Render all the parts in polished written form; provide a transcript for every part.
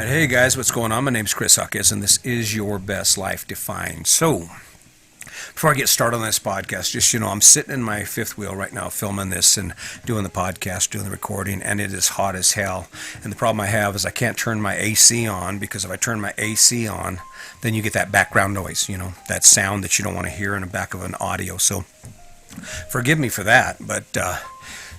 Alright, hey guys, what's going on? My name's Chris Huckes, and this is Your Best Life Defined. So, before I get started on this podcast, I'm sitting in my fifth wheel right now filming this and doing the podcast, doing the recording, and it is hot as hell. And the problem I have is I can't turn my AC on, because if I turn my AC on, then you get that background noise, that sound that you don't want to hear in the back of an audio. So, forgive me for that, but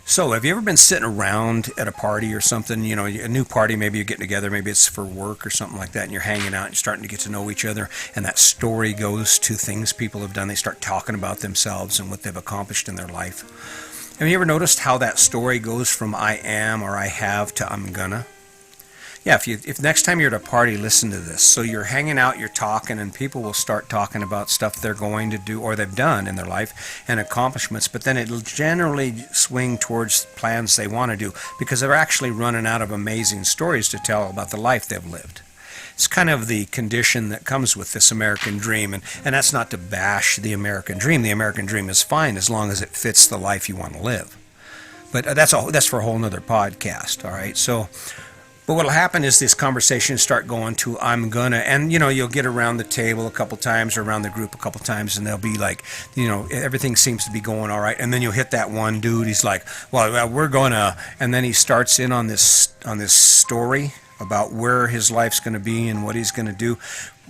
so, have you ever been sitting around at a party or something, a new party, maybe you're getting together, maybe it's for work or something like that, and you're hanging out and you're starting to get to know each other, and that story goes to things people have done. They start talking about themselves and what they've accomplished in their life. Have you ever noticed how that story goes from I am or I have to I'm gonna? Yeah, if next time you're at a party, listen to this. So you're hanging out, you're talking, and people will start talking about stuff they're going to do or they've done in their life and accomplishments, but then it'll generally swing towards plans they want to do because they're actually running out of amazing stories to tell about the life they've lived. It's kind of the condition that comes with this American dream, and that's not to bash the American dream. The American dream is fine as long as it fits the life you want to live. But that's for a whole nother podcast, all right? But what'll happen is this conversation start going to I'm gonna, and you'll get around the table a couple times or around the group a couple times, and they'll be like, everything seems to be going all right, and then you'll hit that one dude. He's like, well, we're gonna, and then he starts in on this story about where his life's going to be and what he's going to do.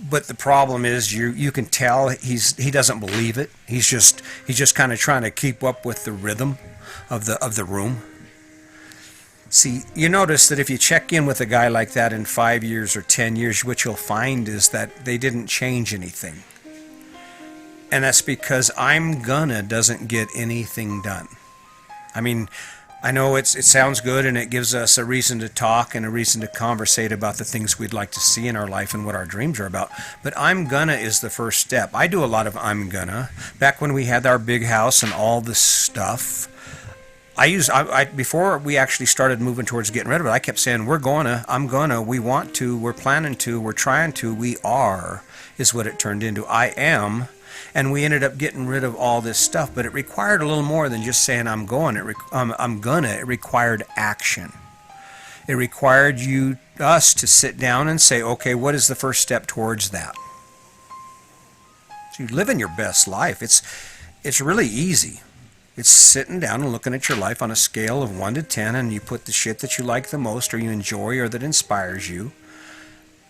But the problem is you can tell he doesn't believe it. He's just kind of trying to keep up with the rhythm of the room. See, you notice that if you check in with a guy like that in 5 years or 10 years, what you'll find is that they didn't change anything. And that's because I'm gonna doesn't get anything done. I mean, I know it sounds good and it gives us a reason to talk and a reason to conversate about the things we'd like to see in our life and what our dreams are about. But I'm gonna is the first step. I do a lot of I'm gonna. Back when we had our big house and all this stuff, before we actually started moving towards getting rid of it, I kept saying, we're gonna, I'm gonna, we want to, we're planning to, we're trying to, we are, is what it turned into. I am, and we ended up getting rid of all this stuff, but it required a little more than just saying I'm going. I'm gonna. It required action. It required us to sit down and say, okay, what is the first step towards that? So you're living your best life. It's really easy. It's sitting down and looking at your life on a scale of 1 to 10, and you put the shit that you like the most or you enjoy or that inspires you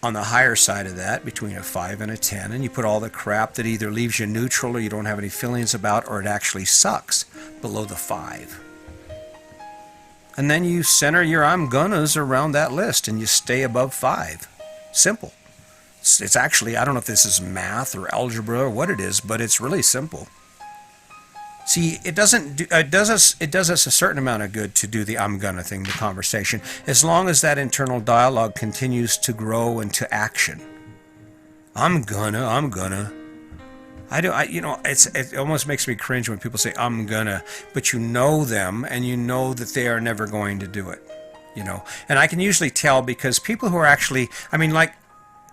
on the higher side of that, between a 5 and a 10, and you put all the crap that either leaves you neutral or you don't have any feelings about or it actually sucks below the 5. And then you center your I'm gonnas around that list and you stay above 5. Simple. It's actually, I don't know if this is math or algebra or what it is, but it's really simple. See, it does us a certain amount of good to do the I'm gonna thing, the conversation, as long as that internal dialogue continues to grow into action. I'm gonna. It almost makes me cringe when people say I'm gonna, but you know them and you know that they are never going to do it. And I can usually tell because people who are actually,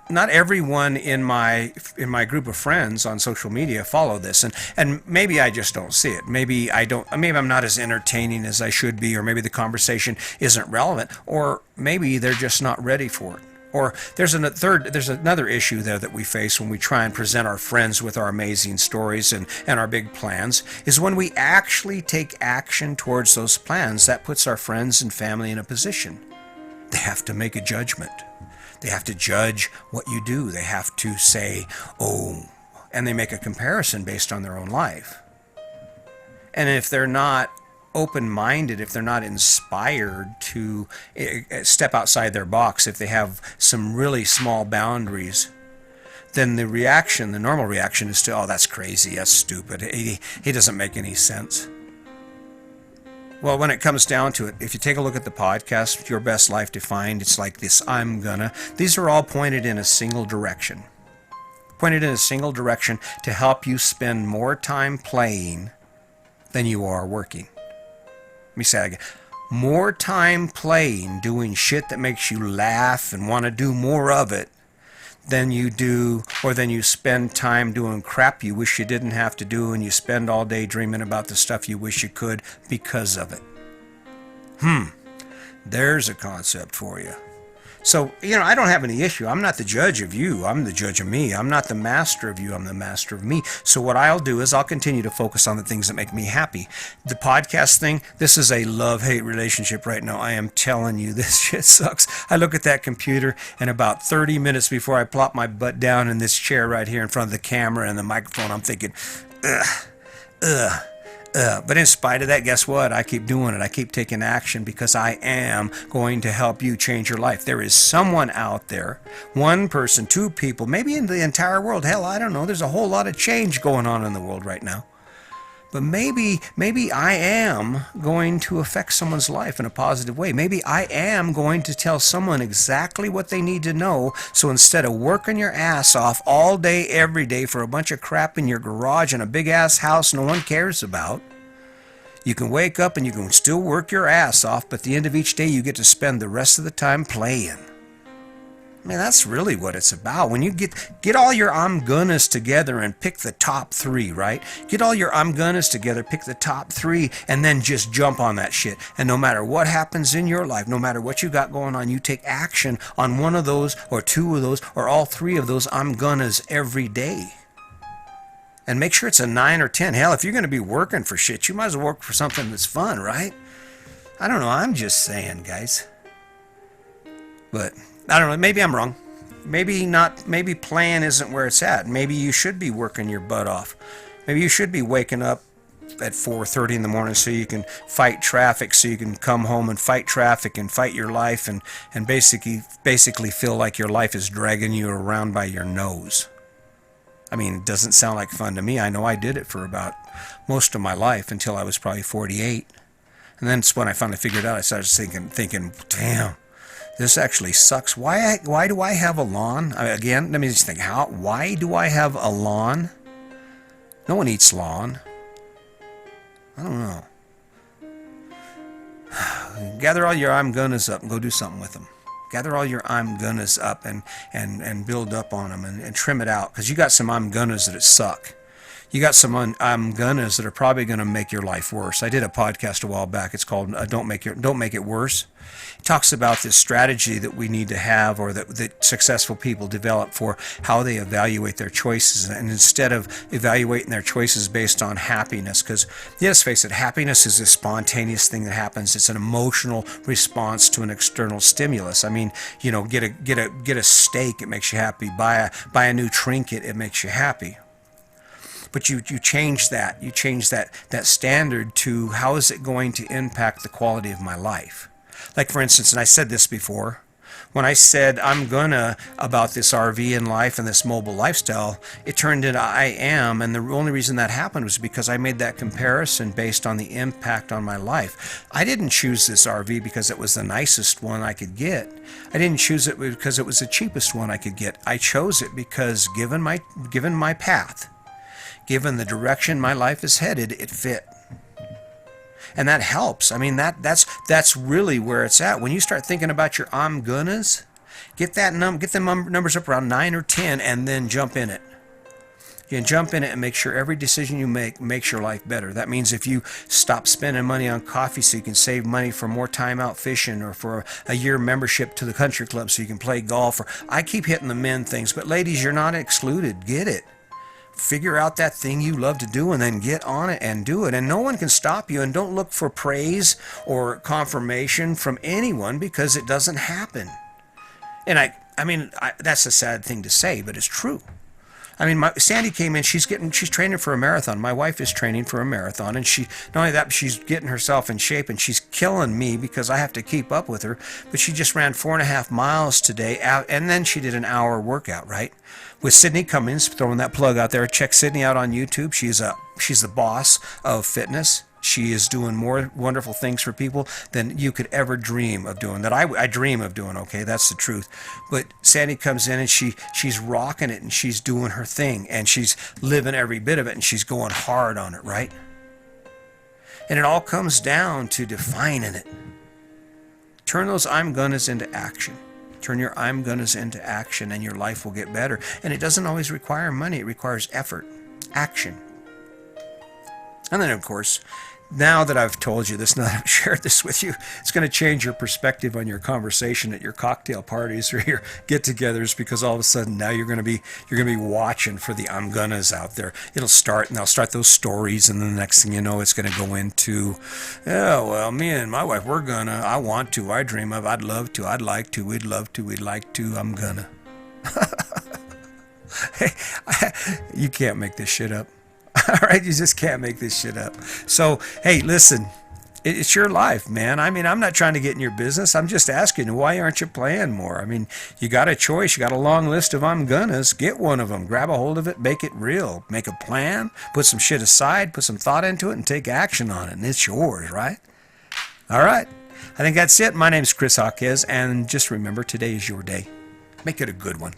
not everyone in my group of friends on social media follow this, and maybe I just don't see it. Maybe I'm not as entertaining as I should be, or maybe the conversation isn't relevant, or maybe they're just not ready for it. Or there's another issue there that we face when we try and present our friends with our amazing stories and our big plans, is when we actually take action towards those plans, that puts our friends and family in a position. They have to make a judgment. They have to judge what you do. They have to say, oh, and they make a comparison based on their own life. And if they're not open-minded, if they're not inspired to step outside their box, if they have some really small boundaries, then the normal reaction is to, oh, that's crazy, that's stupid, he doesn't make any sense. Well, when it comes down to it, if you take a look at the podcast, Your Best Life Defined, it's like this I'm gonna. These are all pointed in a single direction. Pointed in a single direction to help you spend more time playing than you are working. Let me say that again. More time playing, doing shit that makes you laugh and want to do more of it than you spend time doing crap you wish you didn't have to do, and you spend all day dreaming about the stuff you wish you could because of it. There's a concept for you. So, I don't have any issue. I'm not the judge of you. I'm the judge of me. I'm not the master of you. I'm the master of me. So what I'll do is I'll continue to focus on the things that make me happy. The podcast thing, this is a love-hate relationship right now. I am telling you, this shit sucks. I look at that computer, and about 30 minutes before I plop my butt down in this chair right here in front of the camera and the microphone, I'm thinking, ugh, ugh. But in spite of that, guess what? I keep doing it. I keep taking action because I am going to help you change your life. There is someone out there, one person, two people, maybe in the entire world. Hell, I don't know. There's a whole lot of change going on in the world right now. But maybe I am going to affect someone's life in a positive way. Maybe I am going to tell someone exactly what they need to know. So instead of working your ass off all day, every day for a bunch of crap in your garage and a big ass house no one cares about, you can wake up and you can still work your ass off, but at the end of each day you get to spend the rest of the time playing. I mean, that's really what it's about. When you get all your I'm gonnas together and pick the top 3, right? Get all your I'm gonnas together, pick the top 3, and then just jump on that shit. And no matter what happens in your life, no matter what you got going on, you take action on one of those or 2 of those or all 3 of those I'm gonnas every day. And make sure it's a 9 or 10. Hell, if you're going to be working for shit, you might as well work for something that's fun, right? I don't know. I'm just saying, guys. But I don't know, maybe I'm wrong. Maybe not, maybe plan isn't where it's at. Maybe you should be working your butt off. Maybe you should be waking up at 4:30 in the morning so you can fight traffic, so you can come home and fight traffic and fight your life and basically feel like your life is dragging you around by your nose. I mean, it doesn't sound like fun to me. I know I did it for about most of my life until I was probably 48. And then it's when I finally figured out, I started thinking, damn, this actually sucks. Why do I have a lawn? Again, let me just think. Why do I have a lawn? No one eats lawn. I don't know. Gather all your I'm gonnas up and go do something with them. Gather all your I'm gonnas up and build up on them and trim it out, because you got some I'm gonnas that suck. You got some I'm gonnas that are probably going to make your life worse. I did a podcast a while back. It's called Don't Make It Worse. It talks about this strategy that we need to have, or that successful people develop for how they evaluate their choices. And instead of evaluating their choices based on happiness, because let's face it, happiness is a spontaneous thing that happens. It's an emotional response to an external stimulus. I mean, get a steak, it makes you happy. Buy a new trinket, it makes you happy. But you change that. You change that standard to how is it going to impact the quality of my life? Like, for instance, and I said this before, when I said I'm gonna about this RV in life and this mobile lifestyle, it turned into I am, and the only reason that happened was because I made that comparison based on the impact on my life. I didn't choose this RV because it was the nicest one I could get. I didn't choose it because it was the cheapest one I could get. I chose it because given my path, given the direction my life is headed, it fit. And that helps. I mean, that's really where it's at. When you start thinking about your I'm gonnas, get the numbers up around 9 or 10 and then jump in it. You can jump in it and make sure every decision you make makes your life better. That means if you stop spending money on coffee so you can save money for more time out fishing, or for a year membership to the country club so you can play golf. Or I keep hitting the men things, but ladies, you're not excluded. Get it. Figure out that thing you love to do and then get on it and do it. And no one can stop you. And don't look for praise or confirmation from anyone, because it doesn't happen. And I mean, that's a sad thing to say, but it's true. I mean, Sandy came in, she's training for a marathon. My wife is training for a marathon, and not only that, but she's getting herself in shape, and she's killing me because I have to keep up with her. But she just ran 4.5 miles today, and then she did an hour workout, right? With Sydney Cummings, throwing that plug out there. Check Sydney out on YouTube. She's the boss of fitness. She is doing more wonderful things for people than you could ever dream of doing. That I dream of doing, okay? That's the truth. But Sandy comes in and she's rocking it, and she's doing her thing, and she's living every bit of it, and she's going hard on it, right? And it all comes down to defining it. Turn those I'm gonnas into action. Turn your I'm gonnas into action, and your life will get better. And it doesn't always require money. It requires effort, action. And then, of course, now that I've told you this, now that I've shared this with you, it's going to change your perspective on your conversation at your cocktail parties or your get-togethers, because all of a sudden now you're going to be watching for the I'm gonnas out there. It'll start, and they'll start those stories, and then the next thing you know, it's going to go into, oh well, me and my wife, we're gonna, I want to, I dream of, I'd love to, I'd like to, we'd love to, we'd like to, I'm gonna. Hey, you can't make this shit up. All right, you just can't make this shit up. So, hey, listen, it's your life, man. I mean, I'm not trying to get in your business. I'm just asking you, why aren't you playing more? I mean, you got a choice. You got a long list of I'm gonnas. Get one of them. Grab a hold of it. Make it real. Make a plan. Put some shit aside. Put some thought into it and take action on it. And it's yours, right? All right. I think that's it. My name's Chris Hawkes. And just remember, today is your day. Make it a good one.